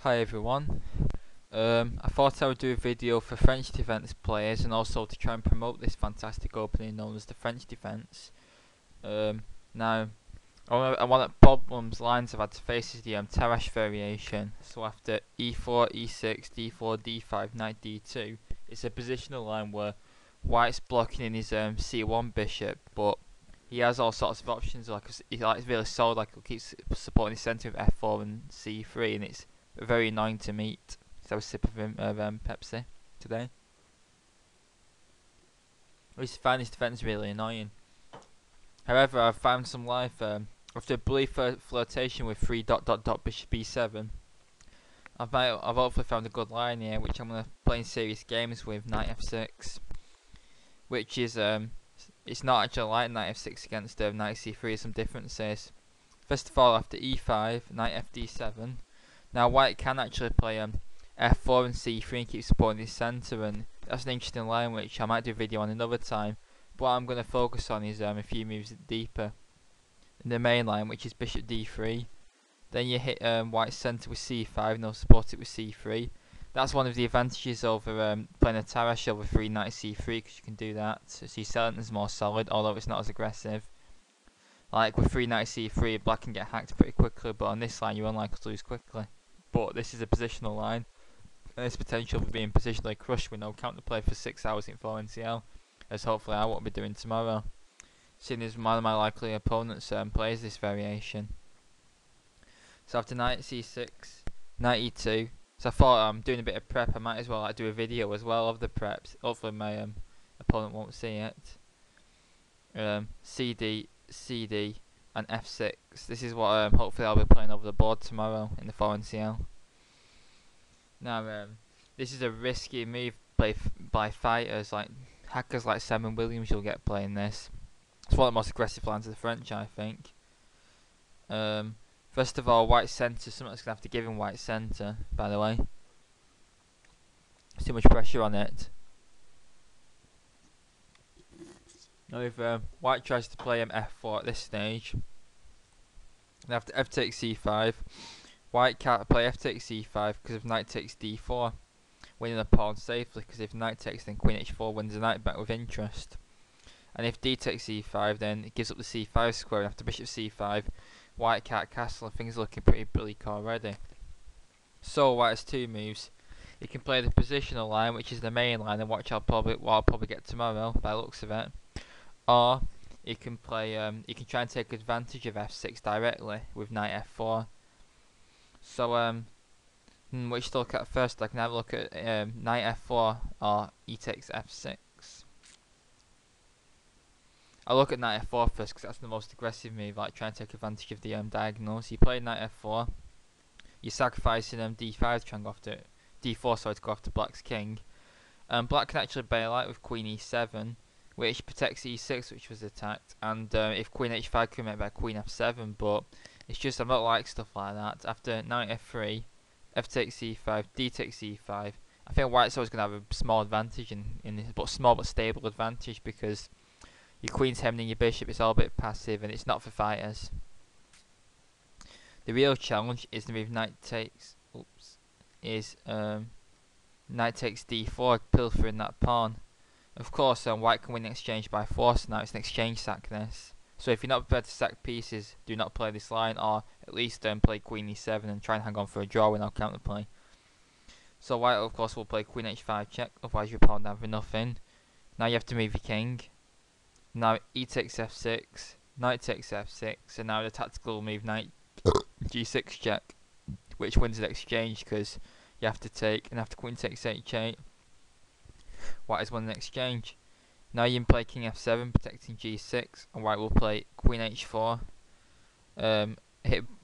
Hi everyone. I thought I would do a video for French defence players and also to try and promote this fantastic opening known as the French defence. Now, one of the problems lines I've had to face is the Tarrasch variation. So after e4, e6, d4, d5, knight d2, it's a positional line where white's blocking in his c1 bishop, but he has all sorts of options. Like he's really solid, like he keeps supporting the centre of f4 and c3, and it's very annoying to meet. So I was sipping Pepsi today. I used to find this defence really annoying. However, I've found some life after a brief flirtation with 3 bishop b7. I've hopefully found a good line here, which I'm going to play in serious games with knight f6, which is it's not actually like knight f6 against knight c3. Some differences. First of all, after e5, knight fd7. Now white can actually play f4 and c3 and keep supporting his centre, and that's an interesting line which I might do a video on another time. But what I'm going to focus on is a few moves deeper in the main line, which is bishop d3. Then you hit white's centre with c5 and they'll support it with c3. That's one of the advantages over playing a Tarrasch over 3 knight c3, because you can do that. So your centre is more solid, although it's not as aggressive. Like with 3 knight c3, black can get hacked pretty quickly, but on this line you're unlikely to lose quickly. But this is a positional line, and there's potential for being positionally crushed with no counterplay for 6 hours in 4 NCL, as hopefully I won't be doing tomorrow, seeing as one of my likely opponents plays this variation. So after knight c6, knight e2. So I thought I'm doing a bit of prep. I might as well do a video as well of the preps. Hopefully my opponent won't see it. CD, CD, and f6. This is what hopefully I'll be playing over the board tomorrow in the 4 NCL. Now this is a risky move played by fighters, like hackers like Simon Williams. You'll get playing this. It's one of the most aggressive lines of the French, I think. First of all, white centre. Something's going to have to give him white centre, by the way. There's too much pressure on it. Now if white tries to play f4 at this stage, after f takes c5, white can't play f takes c5 because if knight takes d4, winning the pawn safely, because if knight takes, then queen h4 wins the knight back with interest. And if d takes c5, then it gives up the c5 square, and after bishop c5, white can't castle, and things are looking pretty bleak already. So white has two moves. He can play the positional line, which is the main line, and what I'll probably get tomorrow by the looks of it. Or he can play he can try and take advantage of f6 directly with knight f4. So which to look at first? I can have a look at knight f4 or e takes f6. I'll look at knight f4 first because that's the most aggressive move, like trying to take advantage of the diagonals. You play knight f4, you're sacrificing d5 to try and go after d4, sorry, to go after black's king. Black can actually bail out with queen e7, which protects e6, which was attacked, and if queen h5 can make by queen f7, but it's just I'm not like stuff like that. After knight f3, f takes c5, d takes c5, I think white's always going to have a small advantage in this, but small but stable advantage, because your queen's hemming your bishop. It's all a bit passive and it's not for fighters. The real challenge is the move knight takes knight takes d4, pilfering that pawn. Of course white can win the exchange by force. Now it's an exchange sack this. So if you're not prepared to sack pieces, do not play this line, or at least play queen e7 and try and hang on for a draw with no counterplay. So white of course will play queen h5 check, otherwise your pawn down for nothing. Now you have to move your king. Now e takes f6, knight takes f6, and now the tactical move knight g6 check, which wins the exchange because you have to take, and after queen takes h8, white has won the exchange. Now you can play king f7, protecting g6, and white will play queen h4,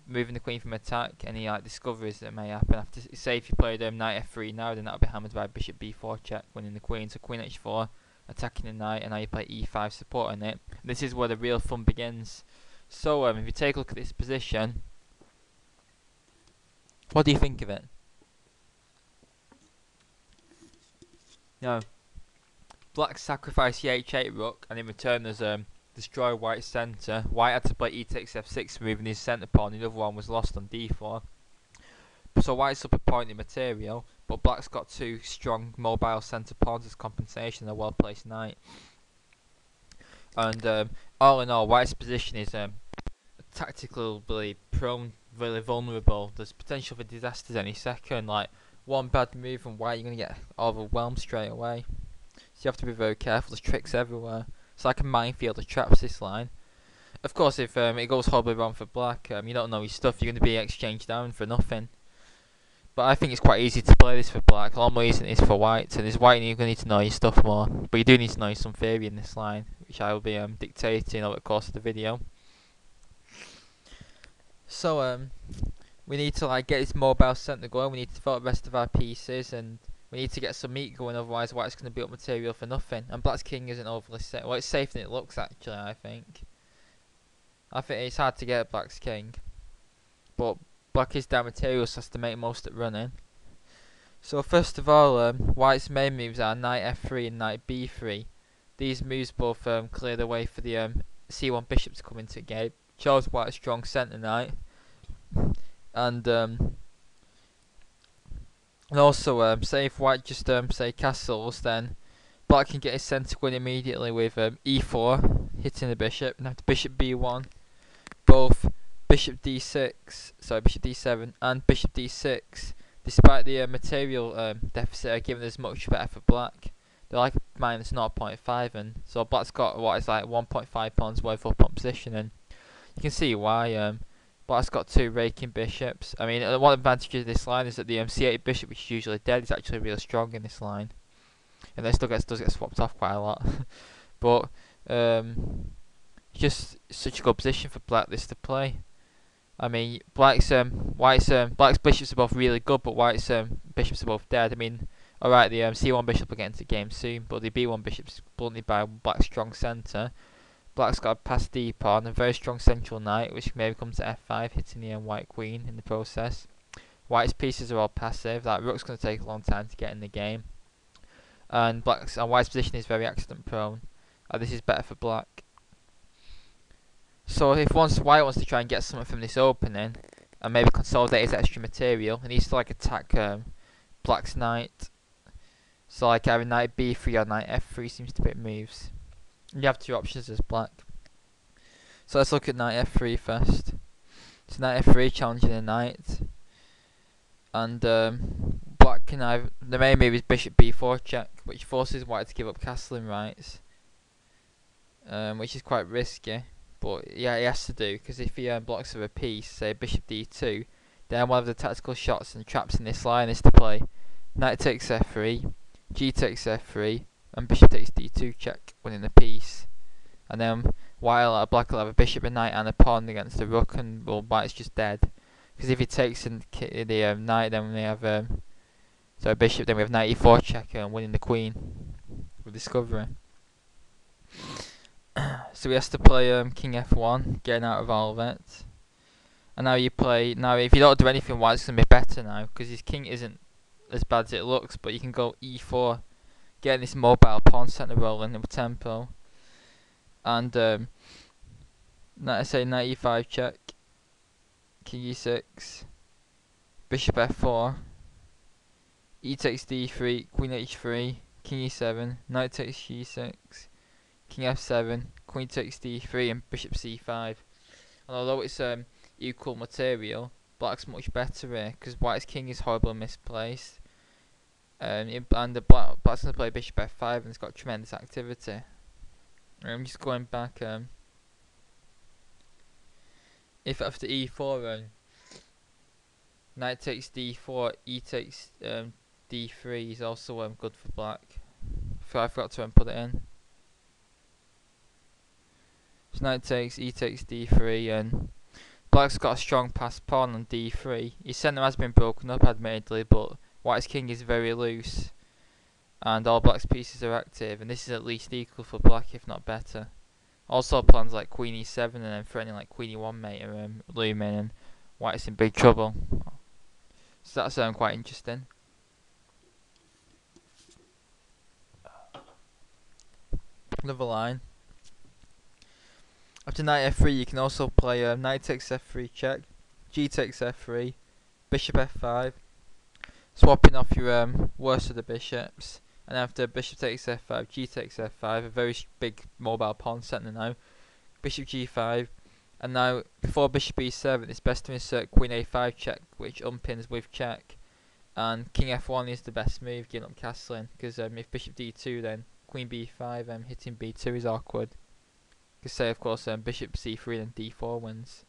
moving the queen from attack. Any discoveries that may happen after, say if you played knight f3 now, then that'll be hammered by bishop b4 check, winning the queen. So queen h4, attacking the knight, and now you play e5, supporting it. This is where the real fun begins. So if you take a look at this position, what do you think of it? Now, black sacrificed the h8 rook, and in return there's destroy white's centre. White had to play e takes f6, removing his centre pawn. The other one was lost on d4. So white's up a point in material, but black's got two strong mobile centre pawns as compensation and a well placed knight. And all in all, white's position is tactically prone, really vulnerable. There's potential for disasters any second. Like one bad move from white, you're gonna get overwhelmed straight away. So you have to be very careful. There's tricks everywhere. It's like a minefield of traps, this line. Of course, if it goes horribly wrong for black, you don't know his stuff, you're going to be exchanged down for nothing. But I think it's quite easy to play this for black. A lot more easy than it is for white. And as white, you're going to need to know your stuff more. But you do need to know some theory in this line, which I will be dictating over the course of the video. So we need to like get this mobile centre going. We need to develop the rest of our pieces, and we need to get some meat going. Otherwise, white's going to build up material for nothing. And black's king isn't overly safe. Well, it's safer than it looks actually. I think it's hard to get black's king, but black is down material, so has to make most of it running. So first of all, white's main moves are knight f3 and knight b3. These moves both clear the way for the c1 bishop to come into the game. Shows white a strong centre knight, and also say if white just say castles, then black can get his centre win immediately with e4 hitting the bishop, and after bishop b1. Both bishop d7 and bishop d6, despite the material deficit, are given as much better for black. They're like minus 0.5, and so black's got what is like 1.5 pawns worth up on position, and you can see why. Black's got two raking bishops. I mean, one advantage of this line is that the c8 bishop, which is usually dead, is actually really strong in this line, and then still does get swapped off quite a lot. But just such a good position for black this to play. I mean, black's bishops are both really good, but white's bishops are both dead. I mean, alright, the c1 bishop will get into the game soon, but the b1 bishop's blunted by black's strong centre. Black's got a pass d pawn, a very strong central knight, which maybe comes to f5, hitting the white queen in the process. White's pieces are all passive. That rook's going to take a long time to get in the game, and white's position is very accident prone. This is better for black. So if white wants to try and get something from this opening, and maybe consolidate his extra material, he needs to like attack black's knight. So like either knight b3 or knight f3 seems to be moves. You have two options as black. So let's look at knight f3 first. So knight f3 challenging the knight, and black can either, the main move is bishop b4 check, which forces white to give up castling rights, which is quite risky. But yeah, he has to do, because if he blocks with a piece, say bishop d2, then one of the tactical shots and traps in this line is to play knight takes f3, g takes f3, and bishop takes d2 check, winning the piece. And then while black will have a bishop, a knight, and a pawn against the rook, and well, white's just dead. Because if he takes the knight, then we have so a bishop, then we have knight e4 check, and winning the queen with discovery. So he has to play king f1, getting out of all of it. And now if you don't do anything, white's going to be better now, because his king isn't as bad as it looks, but you can go e4, getting this mobile pawn centre rolling with tempo. And knight e5 check, king e6, bishop f4, e takes d3, queen h3, king e7, knight takes g6, king f7, queen takes d3, and bishop c5. And although it's equal material, black's much better here, because white's king is horribly misplaced. And black's going to play bishop f5, and it's got tremendous activity. I'm just going back. If after e4, knight takes d4, e takes d3 is also good for black. I forgot to put it in. So knight takes, e takes d3, and black's got a strong passed pawn on d3. His centre has been broken up, admittedly, but white's king is very loose, and all black's pieces are active, and this is at least equal for black, if not better. Also, plans like queen e7 and then threatening like queen e1 mate are looming, and white's in big trouble. So that's quite interesting. Another line. After knight f3, you can also play knight takes f3 check, g takes f3, bishop f5, swapping off your worst of the bishops, and after bishop takes f5, g takes f5, a very big mobile pawn center now, bishop g5, and now before bishop e7 it's best to insert queen a5 check, which unpins with check, and king f1 is the best move, giving up castling, because if bishop d2 then queen b5, hitting b2 is awkward. You could say of course bishop c3 and d4 wins.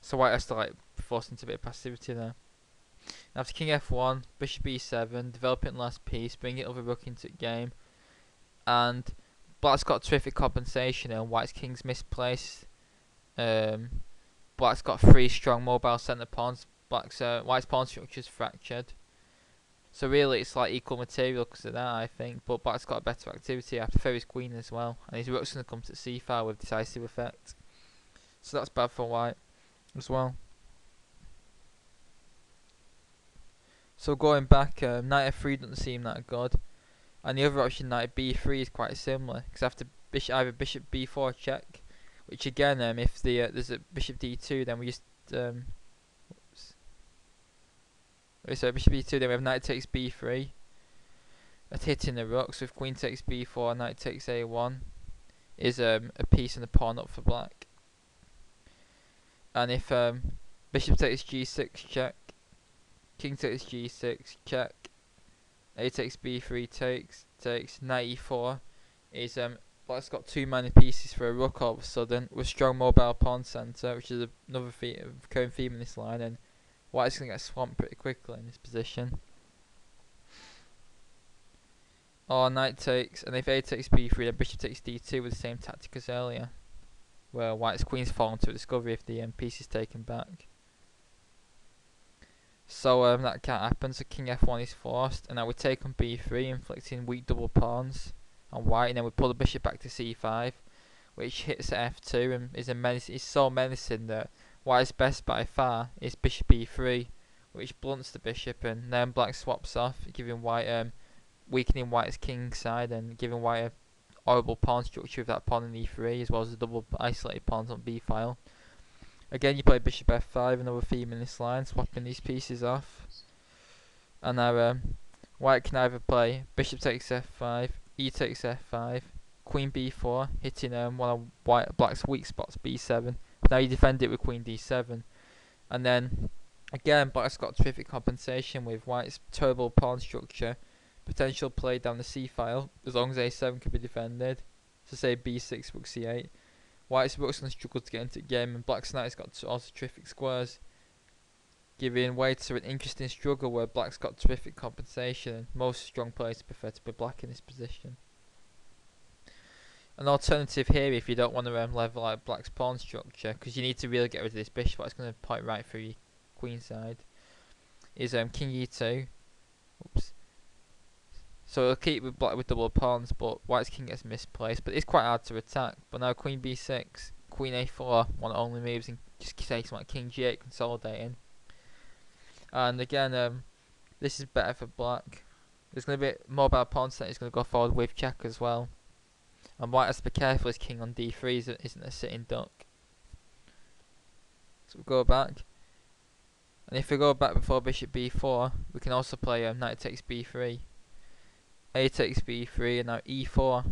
So white has to like force into a bit of passivity there. After king f1, bishop e7, developing last piece, bringing other rook into the game, and black's got terrific compensation and white's king's misplaced. Black's got 3 strong mobile centre pawns. White's pawn structure is fractured. So really it's like equal material because of that, I think, but black's got a better activity after throw his queen as well, and his rook's going to come to c5 with decisive effect. So that's bad for white as well. So going back, knight f3 doesn't seem that good, and the other option, knight b3, is quite similar, because after either bishop b4 check, which again, if there's a bishop d2, then we just so bishop b2, then we have knight takes b3, that's hitting the rook. So if queen takes b4, knight takes a1, is a piece and a pawn up for black. And if bishop takes g6 check, king takes g6 check, a takes b3 takes, knight e4 is black's got 2 minor pieces for a rook all of a sudden with strong mobile pawn centre, which is another recurring theme in this line, and white's going to get swamped pretty quickly in this position. Or knight takes, and if a takes b3, then bishop takes d2 with the same tactic as earlier, where white's queen's fallen to a discovery if the piece is taken back. So that can't happen, so king f1 is forced, and now we take on b3, inflicting weak double pawns on white, and then we pull the bishop back to c5, which hits at f2 and is a menace. It's so menacing that white's best by far is bishop e3, which blunts the bishop, and then black swaps off, giving white weakening white's king side and giving white a horrible pawn structure with that pawn in e3, as well as the double isolated pawns on b file. Again, you play bishop f5, another theme in this line, swapping these pieces off. And now white can either play bishop takes f5, e takes f5, queen b4, hitting one of black's weak spots, b7. Now you defend it with queen d7. And then, again, black's got terrific compensation with white's terrible pawn structure. Potential play down the c file, as long as a7 can be defended. So say b6, rook c8. White's rook's going to struggle to get into the game, and black's knight's got also terrific squares, giving way to an interesting struggle where black's got terrific compensation, and most strong players prefer to be black in this position. An alternative here, if you don't want to level out black's pawn structure, because you need to really get rid of this bishop, it's going to point right through your queen side, is king e2. Oops. So it'll keep with black with double pawns, but white's king gets misplaced. But it's quite hard to attack. But now queen b6, queen a4, one of the only moves, and just takes like king g8, consolidating. And again, this is better for black. There's going to be mobile pawn set. He's going to go forward with check as well. And white has to be careful. His king on d3 isn't a sitting duck. So we go back. And if we go back before bishop b4, we can also play knight takes b3. A takes b3, and now e4,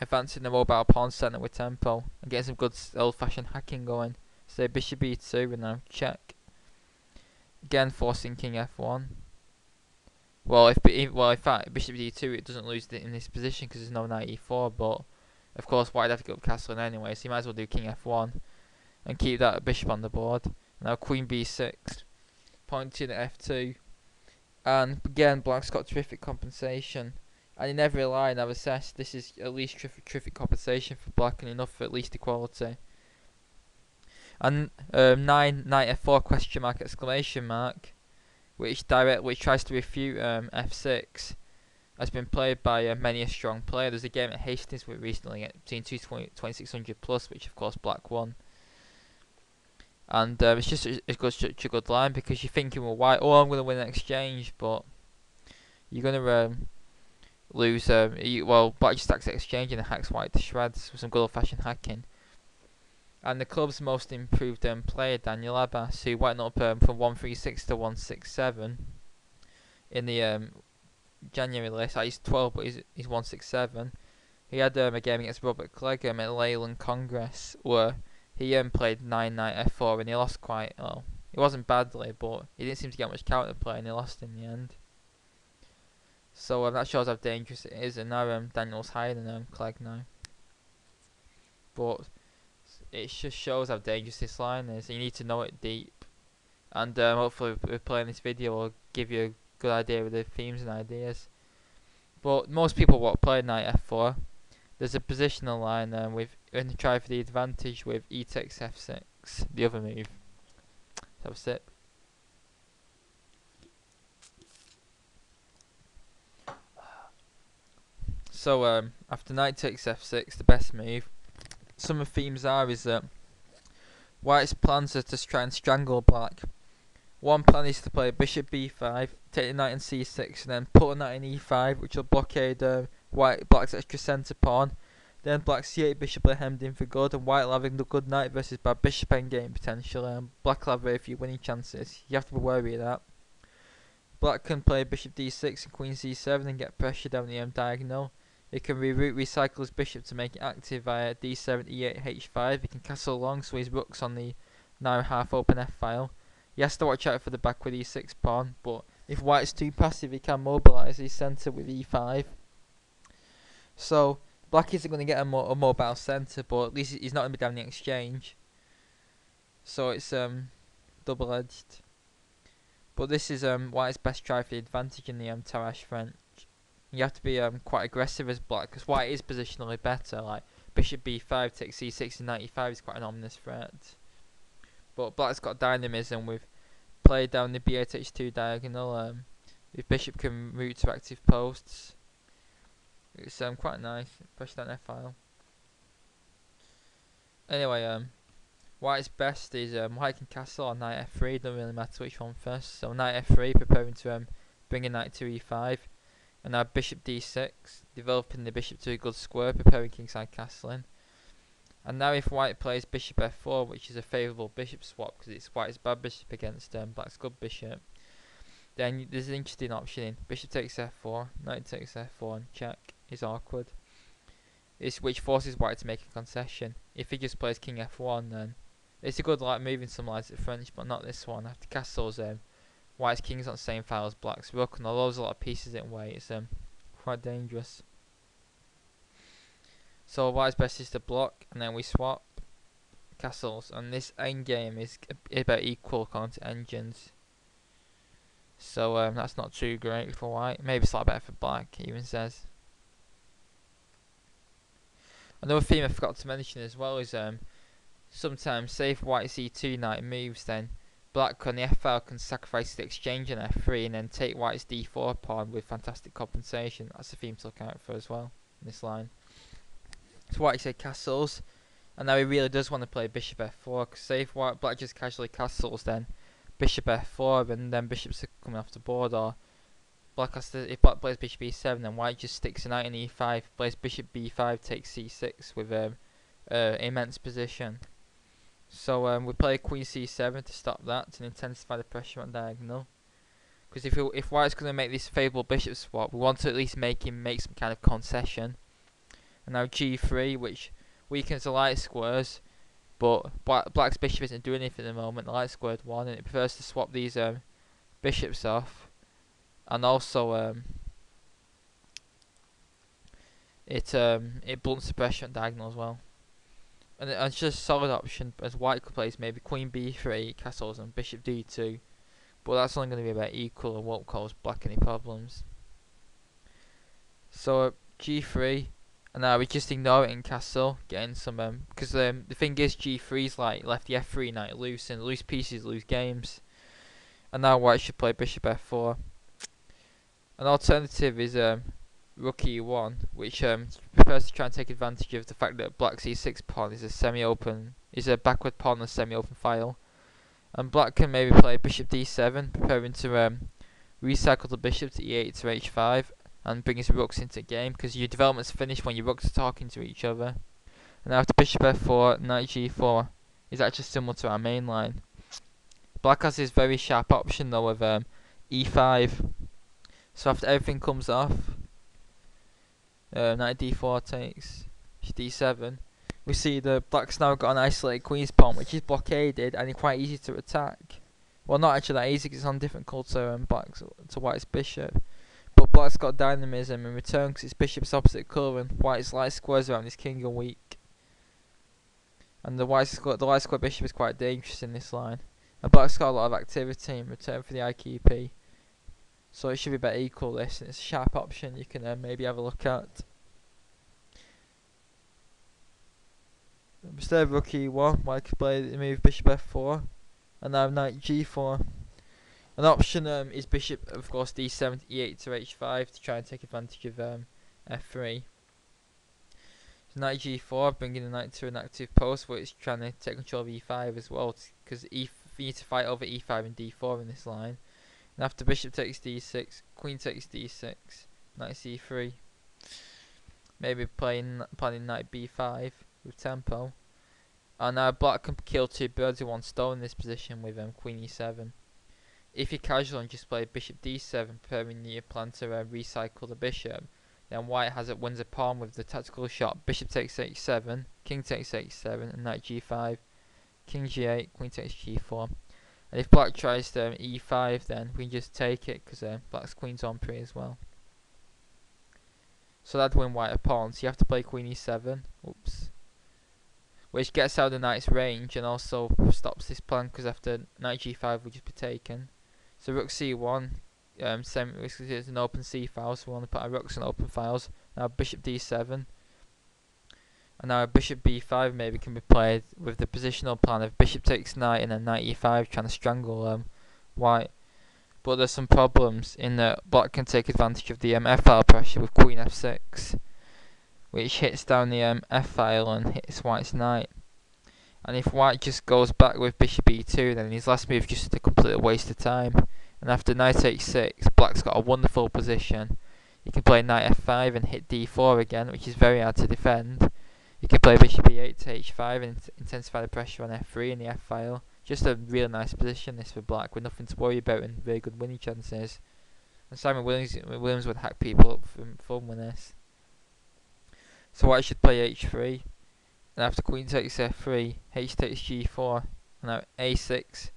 advancing the mobile pawn centre with tempo and getting some good old-fashioned hacking going. So bishop e2, and now check. Again, forcing king f1. Well, if fact bishop d2, it doesn't lose in this position because there's no knight e4. But of course, white'd have to go up castling anyway, so you might as well do king f1 and keep that bishop on the board. Now queen b6, pointing at f2. And again, black's got terrific compensation, and in every line I've assessed this is at least terrific compensation for black and enough for at least equality. And 9 knight f4 question mark exclamation mark, which tries to refute f6, has been played by many a strong player. There's a game at Hastings with recently between 2600 plus, which of course black won. And it's just such a good line, because you're thinking, well, white, I'm going to win an exchange, but you're going to lose. Black just stacks the exchange and hacks white to shreds with some good old-fashioned hacking. And the club's most improved player, Daniel Abbas, who went up from 136 to 167 in the January list. He's 12, but he's 167. He had a game against Robert Clegg at Leyland Congress, where he played 9-knight f4 and he lost quite well. It wasn't badly, but he didn't seem to get much counterplay and he lost in the end. So that shows how dangerous it is. And now Daniel's higher than Clegg now. But it just shows how dangerous this line is. You need to know it deep. And hopefully with playing this video will give you a good idea of the themes and ideas. But most people won't play knight f4. There's a positional line with and try for the advantage with e takes f6, the other move. Let's have a sip. So after knight takes f6, the best move. Some of the themes is that white's plans are to try and strangle black. One plan is to play bishop b5, take the knight in c6, and then put a knight in e5, which will blockade black's extra centre pawn. Then black's c8 bishop will hemmed in for good, and white will have a good knight versus bad bishop endgame potential. Black will have very few winning chances. You have to be wary of that. Black can play bishop d6 and queen c7 and get pressure down the diagonal. He can recycle his bishop to make it active via d7, e8, h5. He can castle along so his rook's on the now half open f file. He has to watch out for the backward e6 pawn, but if white's too passive he can mobilise his centre with e5. So black isn't going to get a mobile centre, but at least he's not going to be down the exchange. So it's double-edged. But this is white's best try for the advantage in the Tarrasch French. You have to be quite aggressive as black, because white is positionally better. Like bishop b5 takes c6 and knight e5 is quite an ominous threat. But black's got dynamism with play down the b8 h2 diagonal. His bishop can route to active posts. It's quite nice. Push down f file. Anyway, white's best is white can castle on knight f3. Doesn't really matter which one first. So knight f3, preparing to bring a knight to e5. And now bishop d6, developing the bishop to a good square, preparing kingside castling. And now if white plays bishop f4, which is a favourable bishop swap because it's white's bad bishop against black's good bishop, then there's an interesting option in bishop takes f4, knight takes f4, and check is awkward. Which forces white to make a concession. If he just plays king f1, then it's a good move in some lines at French, but not this one. After castles, white's king's on the same file as black's rook, and although there's a lot of pieces in way, it's quite dangerous. So white's best is to block, and then we swap castles, and this endgame is about equal according to engines. So that's not too great for white. Maybe slightly better for black, he even says. Another theme I forgot to mention as well is sometimes, say if white's e2 knight moves, then black on the f file can sacrifice the exchange on f3 and then take white's d4 pawn with fantastic compensation. That's a theme to look out for as well in this line. So white said castles, and now he really does want to play bishop f4, because say if black just casually castles, then bishop f4 and then bishops are coming off the board, or black has to, if black plays bishop e7, then white just sticks a knight in e5, plays bishop b5, takes c6 with immense position. So we play queen c7 to stop that, to intensify the pressure on diagonal. Because if white's going to make this favourable bishop swap, we want to at least make him make some kind of concession. And now g3, which weakens the light squares, but black's bishop isn't doing anything at the moment. The light squared 1, and it prefers to swap these bishops off. And also it blunts the pressure on diagonal as well. And it's just a solid option, as white could play maybe queen b3, castles, and bishop d2. But that's only going to be about equal and won't cause black any problems. So g3, and now we just ignore it in castle, getting some because the thing is g3's like left the f3 knight loose, and loose pieces lose games. And now white should play bishop f4. An alternative is rook e1, which prepares to try and take advantage of the fact that black's e6 pawn is a backward pawn on a semi-open file. And black can maybe play bishop d7, preparing to recycle the bishop to e8 to h5 and bring his rooks into game, because your development's finished when your rooks are talking to each other. And after bishop f4, knight g4, is actually similar to our main line. Black has this very sharp option though of e5. So after everything comes off, knight d4 takes d7. We see the black's now got an isolated queen's pawn, which is blockaded and it's quite easy to attack. Well, not actually that easy because it's on different colour to white's bishop. But black's got dynamism in return because its bishop's opposite colour and white's light squares around his king are weak. And the light square bishop is quite dangerous in this line. And black's got a lot of activity in return for the IQP. So it should be better equal this, and it's a sharp option you can maybe have a look at. Instead of rook e1, white could play the move bishop f4, and now knight g4. An option is bishop, of course, d7 to e8 to h5 to try and take advantage of f3. So knight g4, bringing the knight to an active post where it's trying to take control of e5 as well, because you need to fight over e5 and d4 in this line. And after bishop takes d6, queen takes d6, knight c3. Maybe planning knight b5 with tempo. And now black can kill two birds with one stone in this position with queen e7. If you're casual and just play bishop d7, preparing your plan to recycle the bishop, then white wins a pawn with the tactical shot. Bishop takes h7, king takes h7, and knight g5, king g8, queen takes g4. And if black tries to e5, then we can just take it because black's queen's on pre as well. So that'd win white a pawn. So you have to play queen e7. Oops. Which gets out the knight's range and also stops this plan because after knight g5 will just be taken. So rook c1, it's an open c file, so we want to put our rooks in open files. Now bishop d7, and now bishop b5 maybe can be played with the positional plan of bishop takes knight and then knight e5, trying to strangle white. But there's some problems in that black can take advantage of the f file pressure with queen f6, which hits down the f file and hits white's knight. And if white just goes back with bishop e2, then his last move is just a complete waste of time. And after knight h6, black's got a wonderful position. He can play knight f5 and hit d4 again, which is very hard to defend. He can play bishop e8 to h5 and intensify the pressure on f3 in the f file. Just a real nice position this for black with nothing to worry about and very good winning chances. And Simon Williams would hack people up from fun with this. So white should play h3. And after queen takes f3, h takes g4, and now a6.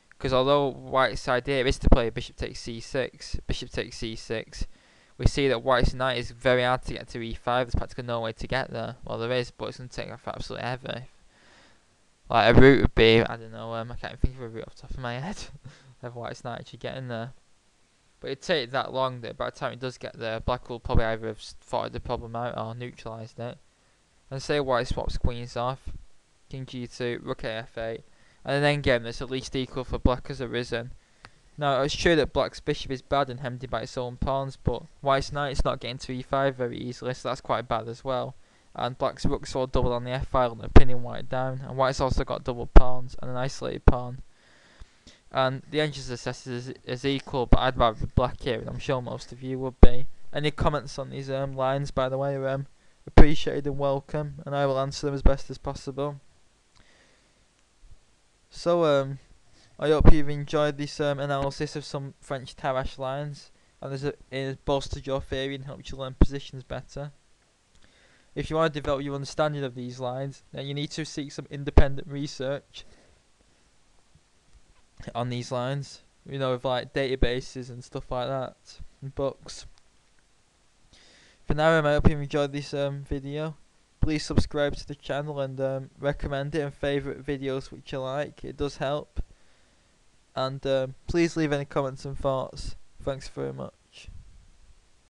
Because although white's idea is to play bishop takes c6, bishop takes c6, we see that white's knight is very hard to get to e5. There's practically no way to get there. Well, there is, but it's going to take off absolutely ever. Like a route would be, I don't know, I can't think of a route off the top of my head of white's knight actually getting there. But it'd take that long that by the time it does get there, black will probably either have thought the problem out or neutralised it. And say white swaps queens off, king g2, rook af8, and an endgame that's at least equal for black has arisen. Now it's true that black's bishop is bad and hemmed in by its own pawns, but white's knight is not getting to e5 very easily, so that's quite bad as well. And black's rook's all doubled on the f file and pinning white down, and white's also got double pawns and an isolated pawn. And the engines assessed is equal, but I'd rather be black here, and I'm sure most of you would be. Any comments on these lines, by the way, are appreciated and welcome, and I will answer them as best as possible. So I hope you've enjoyed this analysis of some French Tarrasch lines, and it has bolstered your theory and helped you learn positions better. If you want to develop your understanding of these lines, then you need to seek some independent research on these lines, you know, with like databases and stuff like that, and books. For now, I hope you enjoyed this video. Please subscribe to the channel and recommend it and favourite videos which you like. It does help. And please leave any comments and thoughts. Thanks very much.